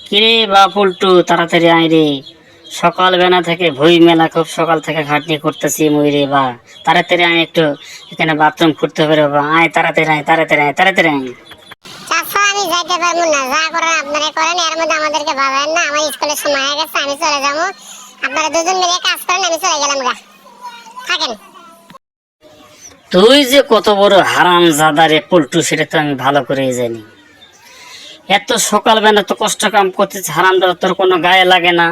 কিরে বা পল্টু, তাড়াতাড়ি আয় রে। সকাল বেলা থেকে ভুই মেলা, খুব সকাল থেকে খাটনি করতেছি মুই রে বা। তাড়াতাড়ি আয় একটু, এখানে বাথরুম করতে হবে রে বা। আয় তাড়াতাড়ি আয়, তাড়াতাড়ি আয়, তাড়াতাড়ি আয়। চাচা আমি যাইতে পারবো না, যা করেন আপনারা করেন, এর মধ্যে আমাদেরকে বাধায়েন না। আমার স্কুলের সময় হয়ে গেছে, আমি চলে যাবো। আপনারা দুজন মিলে কাজ করেন, আমি চলে গেলাম গা। থাকেন। তুই যে কত বড় হারাম জাদা রে পল্টু, সেটা তো আমি ভালো করেই জানি। এত সকাল বেলা তো কষ্ট কাম করতেছিস, হারাম দাদা তোর কোনো গায়ে লাগে না?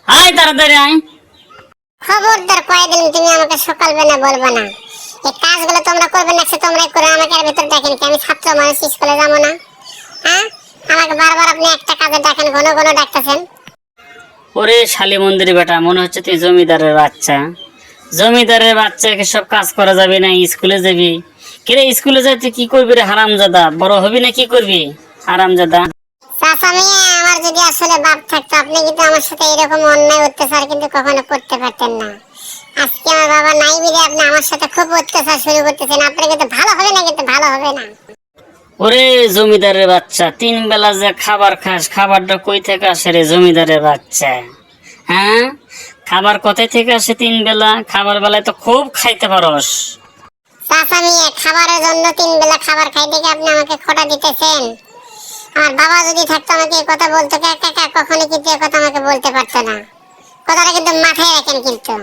আয় তাড়াতাড়ি আয়। খবরদার কয়েকদিন তুমি আমাকে সকালবেলা বলবা না। এই কাজগুলো তোমরা করবে না, সে তোমরাই করে। আমাকে এর ভিতর দেখেন কি আমি ছাত্র মানুষ, স্কুলে যাবো না? হ্যাঁ, আমাকে বারবার আপনি একটা কাজে ডাকেন, ঘন ঘন ডাকতেছেন। ওরে শালী মন্দির বেটা, মনে হচ্ছে তুই জমিদারের বাচ্চা। জমিদারের বাচ্চাকে সব কাজ করা যাবে না, স্কুলে যাবি। কিরে স্কুলে যাই তুই কি করবি রে হারামজাদা? বড় হবি না কি করবি হারামজাদা? চাচা মেয়ে, আমার যদি আসলে বাপ থাকতো, আপনি কিন্তু আমার সাথে এরকম অন্যায় অত্যাচার কিন্তু কখনো করতে পারতেন না। আজকে আমার বাবা নাই বিধে আপনি আমার সাথে খুব অত্যাচার শুরু করতেছেন। আপনার কিন্তু ভালো হবে না, কিন্তু ভালো হবে না। ওরে জমিদারের বাচ্চা, তিন বেলা যে খাবার খাস, খাবারটা কই থেকে আসে রে জমিদারের বাচ্চা? হ্যাঁ, খাবার কোথায় থেকে আসে তিন বেলা? খাবার বেলায় তো খুব খাইতে পারস। চাচা মেয়ে, খাবারের জন্য তিন বেলা খাবার খাইতে গিয়ে আপনি আমাকে খোটা দিতেছেন। আমার বাবা যদি থাকতো আমাকে এই কথা বলতো, কাকা কখনো কিন্তু এই কথা আমাকে বলতে পারতো না। কথাটা কিন্তু মাথায় রাখেন কিন্তু।